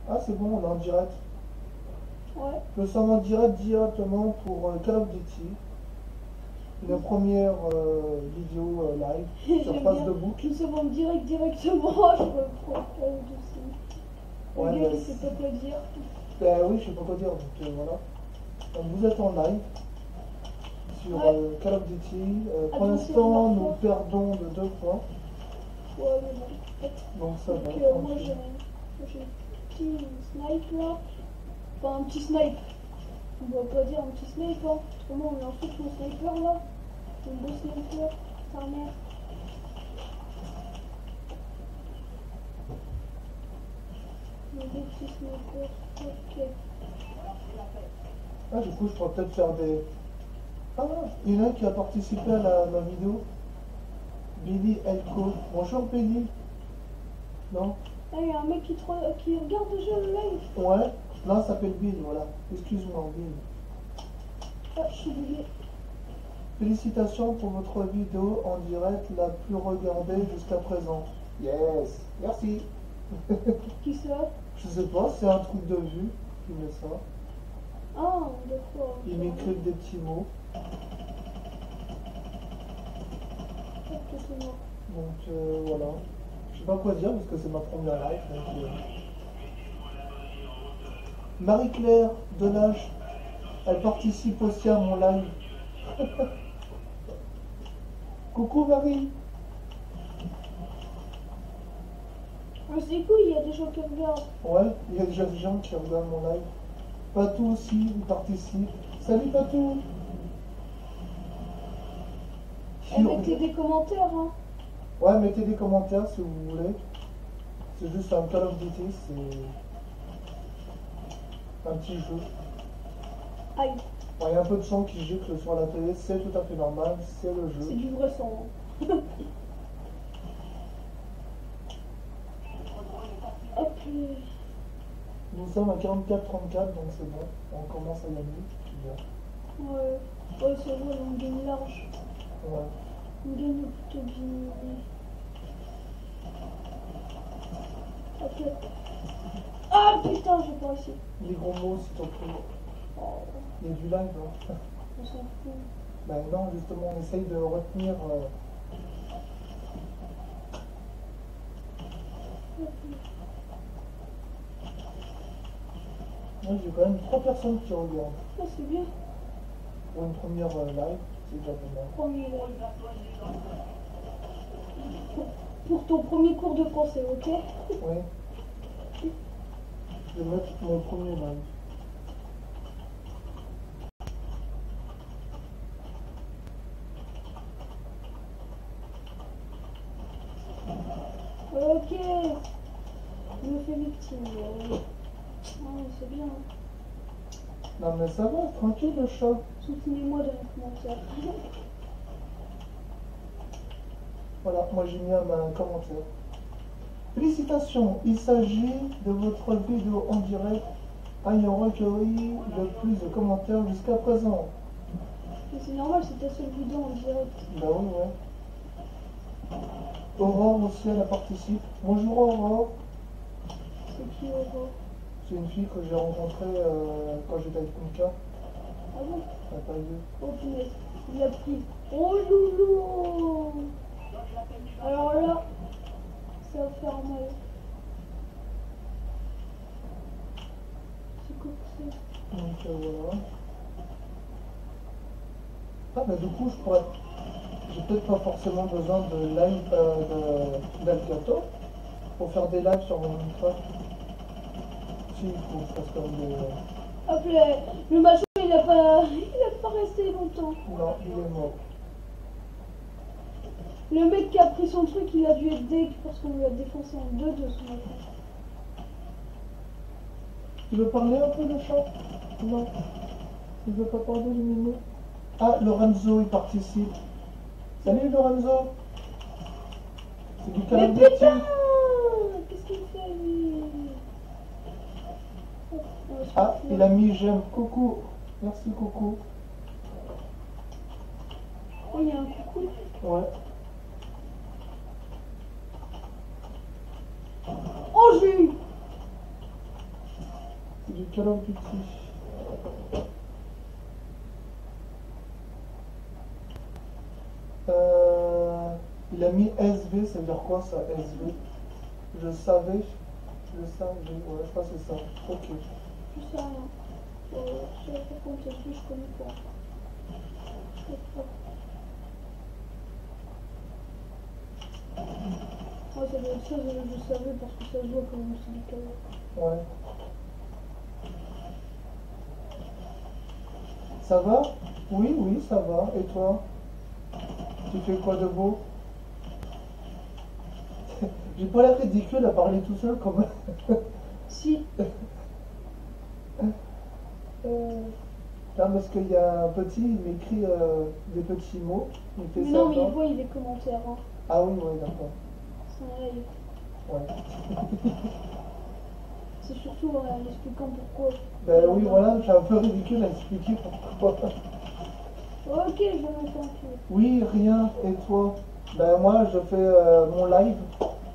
Ah, c'est bon, on est en direct. Ouais. Nous sommes en direct directement pour Call of Duty. La première vidéo live sur J'aime Face bien. de Book. Nous sommes en direct directement. Je reprends pas aussi. Le Ouais, gars mais qui sait pas quoi dire. Ben oui, je sais pas quoi dire, donc voilà. Donc vous êtes en live sur Ouais. Call of Duty. Pour Attention, l'instant, nous marqueur. perdons de 2 points, Ouais, mais bon. donc ça va. Donc, moi tranquille. j'ai un petit snipe là. Enfin, un petit snipe. On va pas dire un petit snipe, hein. Autrement, on insulte mon sniper là. Un beau sniper, sa mère. Un beau petit sniper. Ok. Ah, du coup, je pourrais peut-être faire des. Ah, il y en a un qui a participé à ma vidéo. Billy Elko. Bonjour Billy. Non? Ah, il y a un mec qui regarde déjà le live. Ouais, là, ça s'appelle Bill, voilà. Excuse-moi, Bill. Ah, je suis bugué. Félicitations pour votre vidéo en direct la plus regardée jusqu'à présent. Yes, merci. Qui ça? Je sais pas, c'est un truc de vue qui met ça. Ah, d'accord. Il m'écrit des petits mots. Ok, c'est moi. Donc voilà. Je sais pas quoi dire parce que c'est ma première live. Donc, Marie-Claire Delage, elle participe aussi à mon live. Coucou Marie. Ah, c'est cool, il y a des gens qui regardent. Ouais, il y a déjà des gens qui regardent mon live. Patou aussi, il participe. Salut Patou. Et mettez des commentaires, hein. Ouais, mettez des commentaires si vous voulez. C'est juste un Call of Duty, c'est un petit jeu. Aïe, Il y a un peu de son qui gicle sur la télé, c'est tout à fait normal, c'est le c'est jeu. du vrai sang. Hein. Hop. Nous sommes à 44-34, donc c'est bon, on commence à gagner. C'est bien. Ouais. Ouais, c'est vrai, on gagne large. Ouais. On gagne plutôt bien. Ok. Ah putain, j'ai pas réussi. Les gros mots, s'il te plaît. Oh, Il y a du live, hein. on s'en fout. Ben non, justement, on essaye de retenir. Moi, j'ai quand même 3 personnes qui regardent. Ah, c'est bien. Pour une première live, c'est déjà pas mal. Premier. Pour ton premier cours de français, ok? Ouais. Je vais mettre mon premier live. Ok. Je me fais victime. Ah, c'est bien. Non mais ça va, tranquille le chat. Soutenez-moi dans les commentaires. Voilà, moi j'ai mis un commentaire. Félicitations, il s'agit de votre vidéo en direct ayant recueilli le plus de commentaires jusqu'à présent. Mais c'est normal, c'est ta seule vidéo en direct. Bah oui, ouais. Aurore aussi, elle participe. Bonjour Aurore. C'est qui Aurore? C'est une fille que j'ai rencontrée quand j'étais avec Mika. Ah bon? Elle n'a pas vu. Oh punaise, il a pris. Oh loulou! Alors là, ça va faire mal. C'est quoi que c'est? Donc voilà. Ah bah du coup je pourrais. J'ai peut-être pas forcément besoin de live d'Algato pour faire des lives sur mon Minecraft. Si, il faut que je fasse comme des. Hop là, le machin il a pas resté longtemps. Non, il est mort. Le mec qui a pris son truc, il a dû être deg parce qu'on lui a défoncé en deux de son machin. Tu veux parler un peu le chat? Non. Tu veux pas parler le mimo? Ah, Lorenzo il participe. Salut Lorenzo. C'est du Mais Call of Duty. putain! Qu'est-ce qu'il fait lui? Ah, il a mis j'aime. Coucou. Merci coucou. Oh, il y a un coucou. Ouais. Oh, j'ai eu! du Call of Duty. Il a mis SV, ça veut dire quoi ça, SV? Je savais, je savais, ouais, je crois que c'est ça. Ok. Je sais rien. Je sais pas comment ça se fait, je connais pas. Je sais pas. Ouais, ça doit être ça, je savais parce que ça se voit quand c'est du calme. Ouais. Ça va? Oui, oui, ça va. Et toi? Tu fais quoi de beau? J'ai pas l'air ridicule à parler tout seul comme... Si. Non, parce qu'il y a un petit, il m'écrit des petits mots. Il fait Mais ça. non, mais il voit les commentaires. Hein. Ah oui, oui, d'accord. C'est un live. Ouais. C'est surtout en expliquant pourquoi. Ben oui, voilà, j'ai un peu ridicule à expliquer pourquoi. Ok, je vais m'entendre. Oui, rien. Et toi? Ben moi, je fais mon live,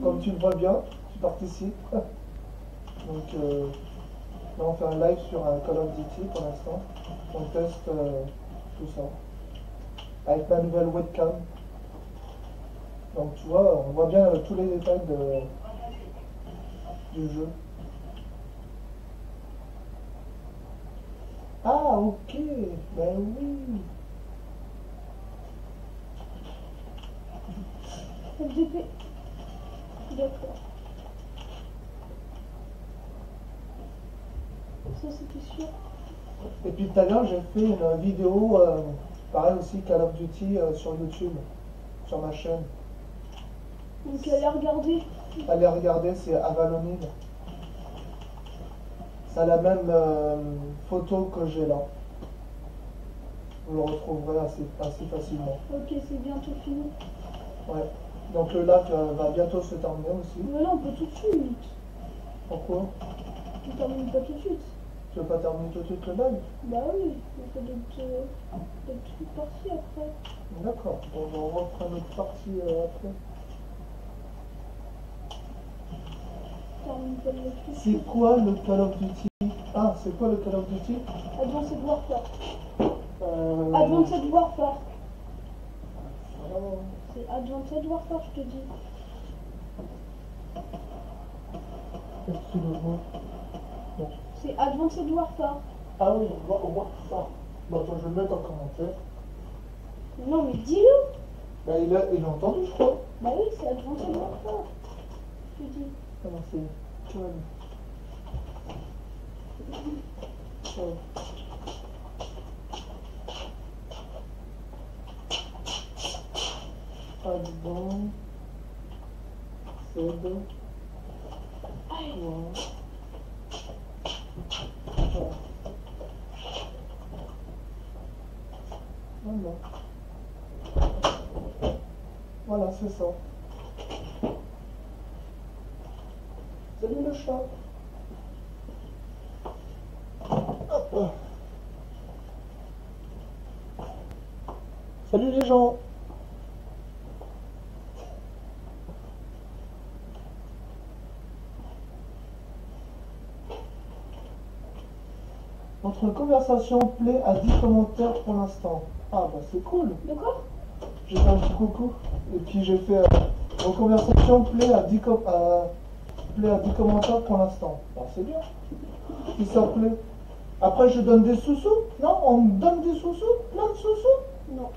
comme tu le vois bien, tu participes. Donc, là, on fait un live sur un Call of Duty pour l'instant. On teste tout ça. Avec ma nouvelle webcam. Donc, tu vois, on voit bien tous les détails du jeu. Ah, ok. Ben oui. FDP. D'accord. Ça, c'était sûr. Et puis tout à l'heure, j'ai fait une vidéo, pareil aussi, Call of Duty sur YouTube, sur ma chaîne. Donc, allez regarder. Allez regarder, c'est Avalonide. Ça a la même photo que j'ai là. Vous le retrouverez assez facilement. Ok, c'est bientôt fini. Ouais. Donc le lac va bientôt se terminer aussi. Mais là, on peut tout de suite. Pourquoi? On termine pas tout de suite. Tu veux pas terminer tout de suite le live? Bah oui, on fait d'autres trucs parties après. D'accord. Bon, on reprend notre partie après. Termine pas le truc. C'est quoi le Call of Duty? Ah, c'est quoi le Call of Duty? Advanced Warfare. Advanced Warfare. C'est Advanced Warfare, je te dis. Est-ce que tu le vois? Non. C'est Advanced Warfare. Ah oui, on voit ça. Bon, attends, je vais le mettre en commentaire. Non, mais dis-le. Bah, il a entendu, je crois. Bah oui, c'est Advanced Warfare. Je te dis. Ah non, c'est... Advanced Voilà, c'est ça. Salut le chat. Hop. Salut les gens. Notre conversation plaît à 10 commentaires pour l'instant. Ah bah c'est cool. De quoi? J'ai fait un petit coucou. Et puis j'ai fait notre conversation plaît à 10 commentaires pour l'instant. Bah c'est bien. Si ça plaît. Après je donne des sous-sous. Non, on me donne des sous-sous. Plein de sous-sous. Non.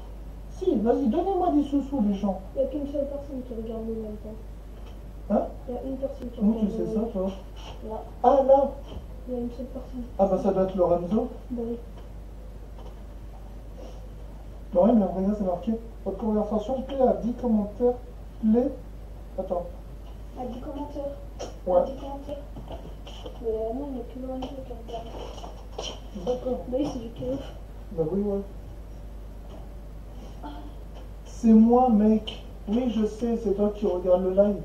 Si, vas-y, donnez-moi des sous-sous les gens. Il n'y a qu'une seule personne qui regarde le même temps. Hein? Il y a une personne qui Où regarde tu sais le ça live. toi? Là, Ah là. il y a une seule personne. Ah bah ça doit être Lorenzo. Bah oui. Bah oui, mais regarde, c'est marqué. Votre conversation plaît à 10 commentaires. Plaît. Attends. À 10 commentaires. Ouais. À 10 commentaires. Mais non, il n'y a que Lorenzo qui regarde. D'accord. Bah oui, c'est du chaos. Bah oui, ouais. C'est moi, mec. Oui, je sais, c'est toi qui regarde le live.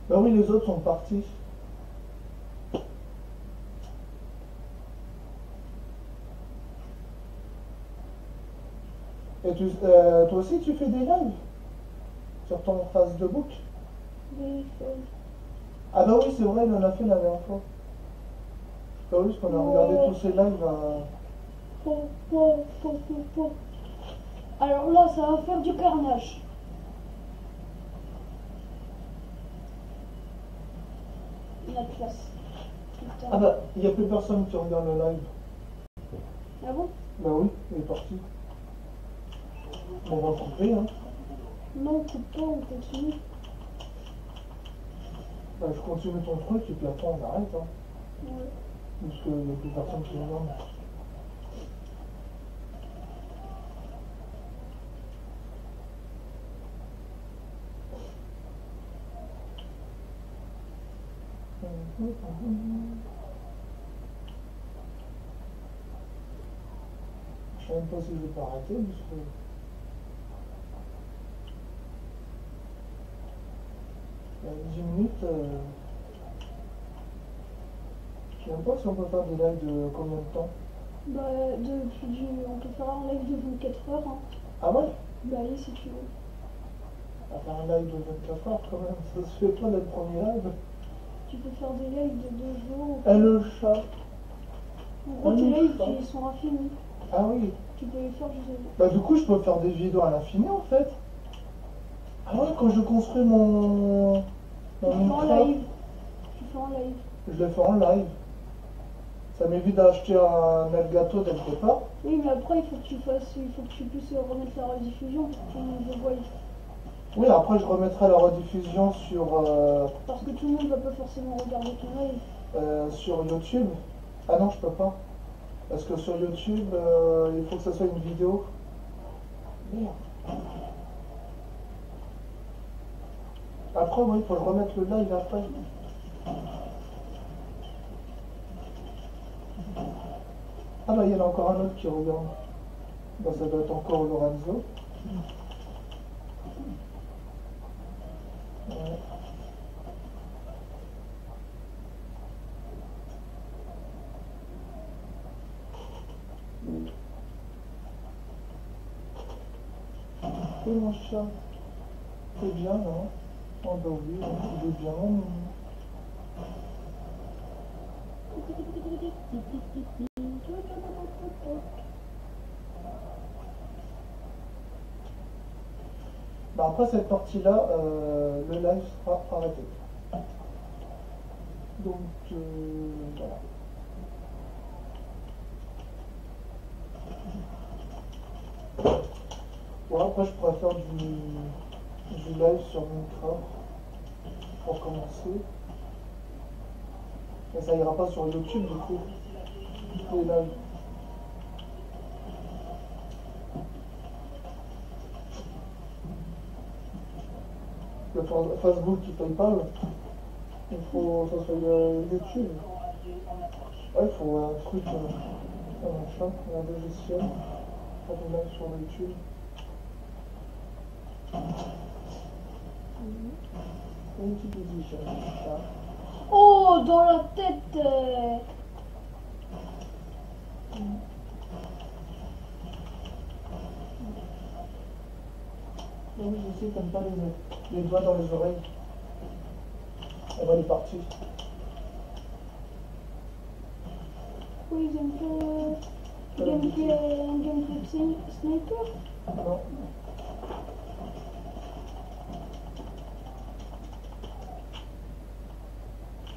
Bah oui, les autres sont partis. Et toi aussi, tu fais des lives sur ton Facebook? Oui, Ah bah oui, c'est vrai, il en a fait la dernière fois. Bah oui, parce qu'on a regardé tous ces lives Alors là, ça va faire du carnage. La classe. Putain. Ah bah, il n'y a plus personne qui regarde le live. Ah bon? Bah oui, il est parti. On va couper, hein. Non, on coupe pas, on continue. Bah, je continue ton truc et puis après on arrête, hein. Ouais. Parce qu'il n'y a plus personne qui regarde. Je sais même pas si je vais pas arrêter parce que... Il y a 10 minutes, je sais même pas si on peut faire des lives de combien de temps. Bah, on peut faire un live de 24 heures. Hein. Ah ouais? Bah, allez, si tu veux. On va faire un live de 24 heures quand même, ça se fait pas notre premier live. Tu peux faire des lives de 2 jours. Et le chat. En gros, tes lives, ils sont infinis. Ah oui. Tu peux les faire, je sais Bah du coup, je peux faire des vidéos à l'infini en fait. Ah ouais, quand je construis mon... Tu fais en live. Tu fais en live. Je le fais en live. Ça m'évite d'acheter un Elgato dès le départ. Oui, mais après, il faut que tu puisses remettre la rediffusion pour que tout le monde le voie. Oui, après je remettrai la rediffusion sur, Parce que tout le monde va pas forcément regarder ton live. sur YouTube. Ah non, je peux pas. Parce que sur YouTube, il faut que ça soit une vidéo. Merde. Après, oui, il faut que je remette le live après. Ah bah il y en a encore un autre qui regarde. Bah ça doit être encore Lorenzo. Ouais. Et mon chat, c'est bien, non? Oh bah oui, il est bien. Bah après cette partie-là, le live sera arrêté. Donc voilà. Bon, après je pourrais faire du live sur Minecraft pour commencer. Mais ça ira pas sur YouTube du coup. Les lives. Le Facebook qui paye pas, il faut que ça soit YouTube. Ouais, il faut un truc, un machin, un logiciel pour le mettre sur YouTube. Une petite édition, ça. Oh, dans la tête Oui, je sais, t'aimes pas les doigts dans les oreilles. Elle va les partir. Oui, ils aiment pas un gameplay de sniper. Non.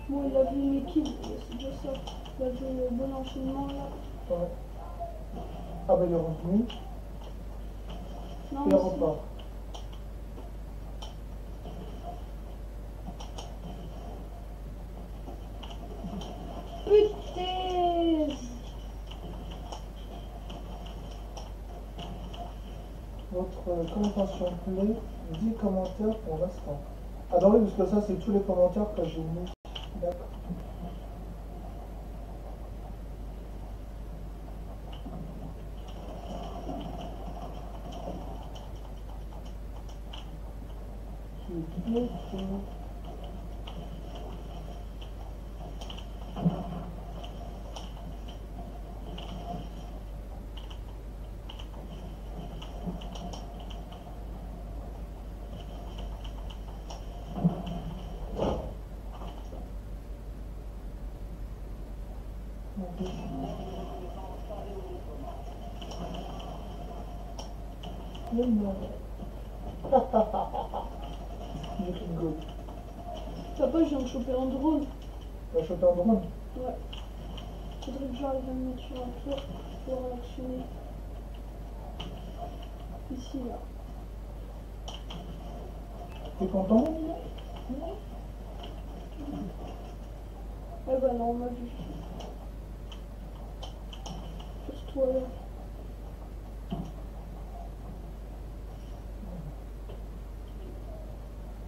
Bon, il a vu mes kills, c'est déjà ça. Il a vu le bon enchaînement là. Ouais. Ah bah il est revenu. Non, Il mais repart. putain. Votre commentation plaît, 10 commentaires pour l'instant. Ah bah oui, parce que ça c'est tous les commentaires que j'ai mis. D'accord. Ok. Mais non. Il rigole. Papa, je viens de choper un drone. Tu as chopé un drone? Ouais. Faudrait que j'arrive à me mettre sur un tour pour l'actionner. Ici, là. T'es content? Eh ben non, on m'a vu. Pose-toi là.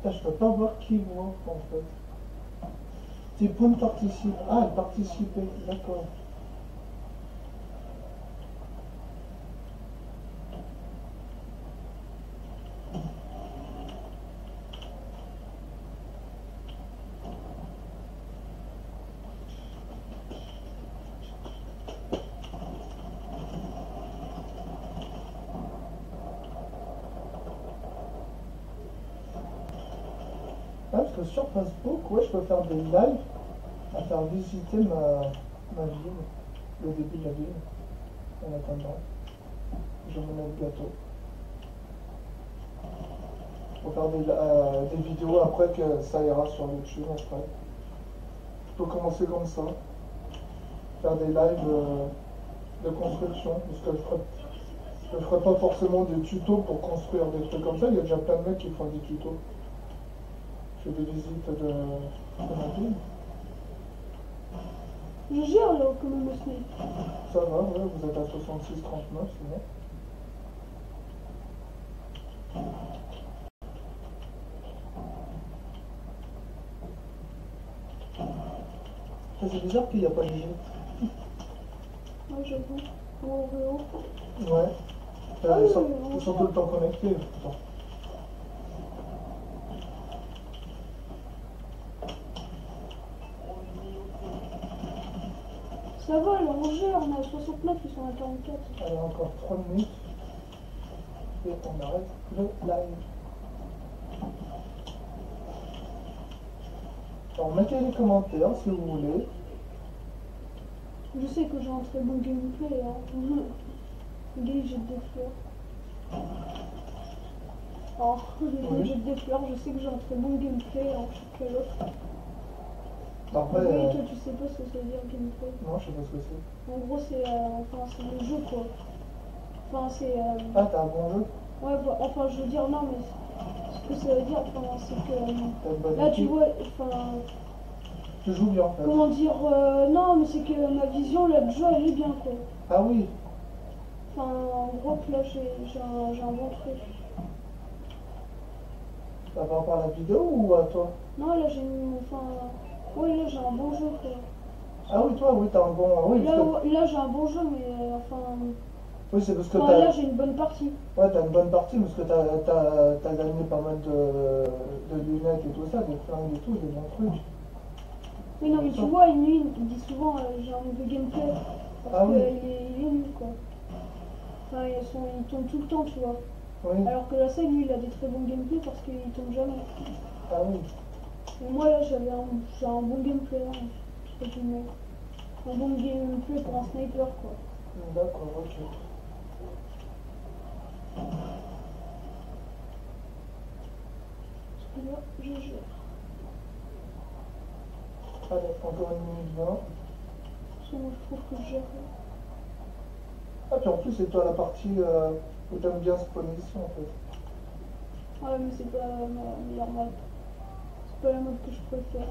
Putain, je peux pas voir qui voit en fait. Tes points participent. Ah, elle participait, d'accord. Ah, parce que sur Facebook, ouais, je peux faire des lives à faire visiter ma ville, le début de la ville, en attendant. Je me mets bientôt. Pour faire des vidéos après que ça ira sur YouTube après. Je peux commencer comme ça. Faire des lives de construction. Parce que je ferai pas forcément des tutos pour construire des trucs comme ça. Il y a déjà plein de mecs qui font des tutos. Je fais des visites de ma ville. Je gère là, comme un Snake. Ça va, ouais, vous êtes à 66-39, c'est bon. C'est bizarre qu'il n'y a pas de jeu. Ouais, j'avoue. En Oreo. Ouais. Ah oui, Ils sont tout le temps connectés. Putain. Ça va, là, on gère. On est à 69, ils sont à 44. Alors encore 3 minutes. Et on arrête le live. Alors mettez les commentaires si vous voulez. Je sais que j'ai un très bon gameplay. Hein. Le gars, il jette des fleurs. Oh, le gars, il jette des fleurs. Je sais que j'ai un très bon gameplay. Hein. Je sais que l'autre. Après, Oui, toi, tu sais pas ce que ça veut dire gameplay. non, je sais pas ce que c'est. En gros, c'est c'est le jeu, quoi. Enfin, c'est. Ah, t'as un bon jeu? Ouais, bah, enfin, je veux dire, non, mais ce que ça veut dire, enfin, c'est que. T'as une bonne Là, tu équipe? vois, enfin. Tu joues bien en fait. Comment dire, non, mais c'est que ma vision, là, de jeu, elle est bien, quoi. Ah oui. Enfin, en gros, là, j'ai un bon truc. Par rapport à la vidéo ou à toi? Non, là, j'ai une. Enfin. Ouais, là, j'ai un bon jeu, quoi. Ah oui, toi, oui, t'as un bon. Oui, Là, parce que- là j'ai un bon jeu, mais enfin. oui, c'est parce que Enfin, là, t'as. j'ai une bonne partie. Ouais, t'as une bonne partie parce que t'as gagné pas mal de lunettes et tout ça, des flingues et tout, des bons trucs. Oui, non, mais tu vois, lui, il dit souvent j'ai un mauvais gameplay. Parce Ah oui. qu'il est nul, quoi. Enfin, ils tombent tout le temps, tu vois. Oui. Alors que là, ça, lui, il a des très bons gameplays parce qu'il tombe jamais. Ah oui. Et moi, là, j'ai un bon gameplay, hein, entre guillemets. Un bon gameplay pour un sniper, quoi. D'accord, ok. Parce que là, je gère. Allez, encore une minute 20. Parce que moi, je trouve que je gère. Ah, puis en plus, c'est toi la partie où t'aimes bien spawner ici en fait. Ouais, mais c'est pas ma meilleure map. C'est pas la map que je préfère.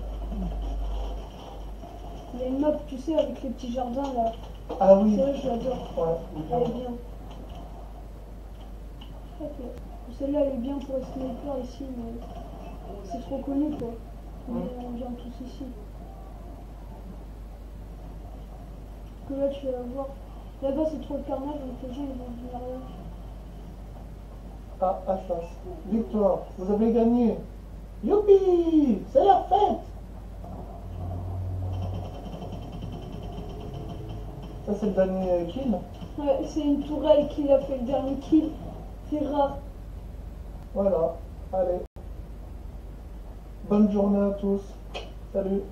Il y a une map, tu sais, avec les petits jardins là. Ah oui. Celle-là, je l'adore. Ouais, Elle est bien. Ok. Celle-là, elle est bien pour les snipers ici, mais c'est trop connu quoi. Mais on vient tous ici. Parce que là, tu vas voir. Là-bas, c'est trop le carnage, donc les gens ils vont venir là. Ah, Atlas. Victoire, vous avez gagné. Youpi, c'est la fête. Ça, c'est le dernier kill. Ouais, c'est une tourelle qui a fait le dernier kill. C'est rare. Voilà, allez. Bonne journée à tous. Salut.